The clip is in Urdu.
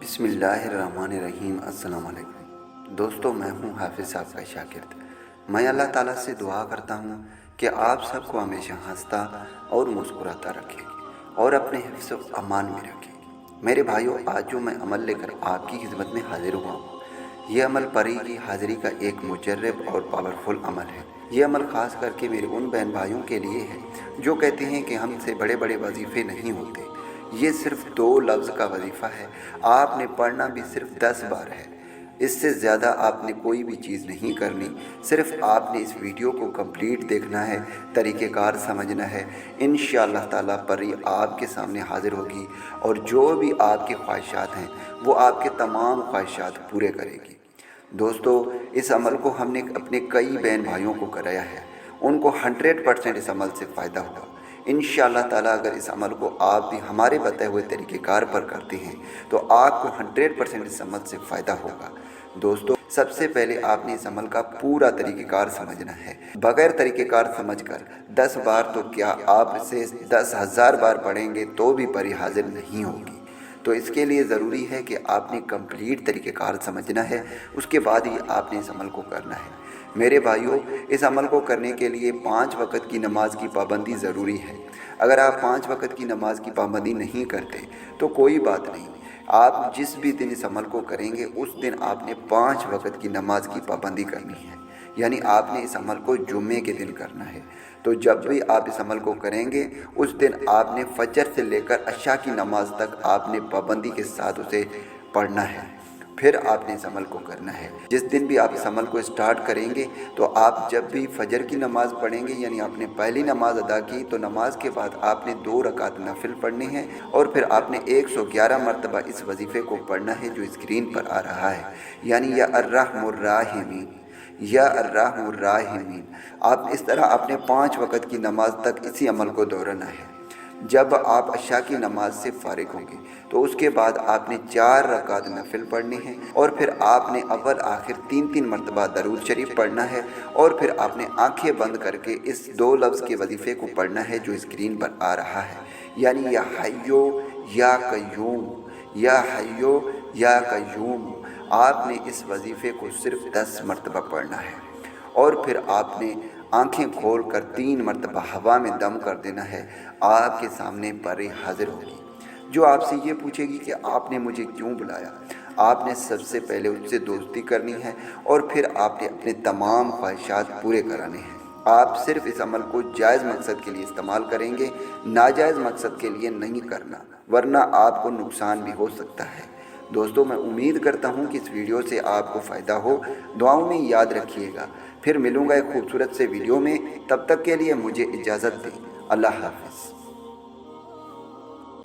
بسم اللہ الرحمن الرحیم۔ السلام علیکم دوستو، میں ہوں حافظ صاحب کا شاگرد۔ میں اللہ تعالیٰ سے دعا کرتا ہوں کہ آپ سب کو ہمیشہ ہنستا اور مسکراتا رکھے اور اپنے حفظ و امان میں رکھے۔ میرے بھائیو، آج جو میں عمل لے کر آپ کی خدمت میں حاضر ہوا ہوں، یہ عمل پری کی حاضری کا ایک مجرب اور پاورفل عمل ہے۔ یہ عمل خاص کر کے میرے ان بہن بھائیوں کے لیے ہے جو کہتے ہیں کہ ہم سے بڑے بڑے وظیفے نہیں ہوتے۔ یہ صرف 2 لفظ کا وظیفہ ہے، آپ نے پڑھنا بھی صرف 10 بار ہے۔ اس سے زیادہ آپ نے کوئی بھی چیز نہیں کرنی، صرف آپ نے اس ویڈیو کو کمپلیٹ دیکھنا ہے، طریقہ کار سمجھنا ہے۔ انشاءاللہ تعالیٰ پری آپ کے سامنے حاضر ہوگی اور جو بھی آپ کی خواہشات ہیں وہ آپ کے تمام خواہشات پورے کرے گی۔ دوستو، اس عمل کو ہم نے اپنے کئی بہن بھائیوں کو کرایا ہے، ان کو 100% اس عمل سے فائدہ ہوا۔ انشاءاللہ تعالیٰ اگر اس عمل کو آپ بھی ہمارے بتائے ہوئے طریقہ کار پر کرتے ہیں تو آپ کو 100% اس عمل سے فائدہ ہوگا۔ دوستو، سب سے پہلے آپ نے اس عمل کا پورا طریقہ کار سمجھنا ہے۔ بغیر طریقہ کار سمجھ کر 10 بار تو کیا، آپ اسے 10,000 بار پڑھیں گے تو بھی پری حاضر نہیں ہوگی۔ تو اس کے لیے ضروری ہے کہ آپ نے کمپلیٹ طریقہ کار سمجھنا ہے، اس کے بعد ہی آپ نے اس عمل کو کرنا ہے۔ میرے بھائیوں، اس عمل کو کرنے کے لیے 5 وقت کی نماز کی پابندی ضروری ہے۔ اگر آپ 5 وقت کی نماز کی پابندی نہیں کرتے تو کوئی بات نہیں، آپ جس بھی دن اس عمل کو کریں گے اس دن آپ نے 5 وقت کی نماز کی پابندی کرنی ہے، یعنی آپ نے اس عمل کو جمعے کے دن کرنا ہے۔ تو جب بھی آپ اس عمل کو کریں گے اس دن آپ نے فجر سے لے کر عشاء کی نماز تک آپ نے پابندی کے ساتھ اسے پڑھنا ہے، پھر آپ نے اس عمل کو کرنا ہے۔ جس دن بھی آپ اس عمل کو اسٹارٹ کریں گے تو آپ جب بھی فجر کی نماز پڑھیں گے، یعنی آپ نے پہلی نماز ادا کی تو نماز کے بعد آپ نے 2 رکعت نفل پڑھنے ہیں اور پھر آپ نے 111 مرتبہ اس وظیفے کو پڑھنا ہے جو اسکرین پر آ رہا ہے، یعنی یا الرحم الراحمین، یا الرحم الراحمین۔ آپ اس طرح اپنے 5 وقت کی نماز تک اسی عمل کو دہرانا ہے۔ جب آپ عشاء کی نماز سے فارغ ہوں گے تو اس کے بعد آپ نے 4 رکعت نفل پڑھنے ہیں اور پھر آپ نے اول آخر 3 مرتبہ درود شریف پڑھنا ہے اور پھر آپ نے آنکھیں بند کر کے اس 2 لفظ کے وظیفے کو پڑھنا ہے جو اسکرین پر آ رہا ہے، یعنی یا حیو یا قیوم، یا حیو یا قیوم۔ آپ نے اس وظیفے کو صرف 10 مرتبہ پڑھنا ہے اور پھر آپ نے آنکھیں کھول کر 3 مرتبہ ہوا میں دم کر دینا ہے۔ آپ کے سامنے پری حاضر ہوگی جو آپ سے یہ پوچھے گی کہ آپ نے مجھے کیوں بلایا۔ آپ نے سب سے پہلے اس سے دوستی کرنی ہے اور پھر آپ نے اپنے تمام خواہشات پورے کرانے ہیں۔ آپ صرف اس عمل کو جائز مقصد کے لیے استعمال کریں گے، ناجائز مقصد کے لیے نہیں کرنا، ورنہ آپ کو نقصان بھی ہو سکتا ہے۔ دوستو، میں امید کرتا ہوں کہ اس ویڈیو سے آپ کو فائدہ ہو، دعاؤں میں یاد رکھیے گا۔ پھر ملوں گا ایک خوبصورت سے ویڈیو میں، تب تک کے لیے مجھے اجازت دیں۔ اللہ حافظ۔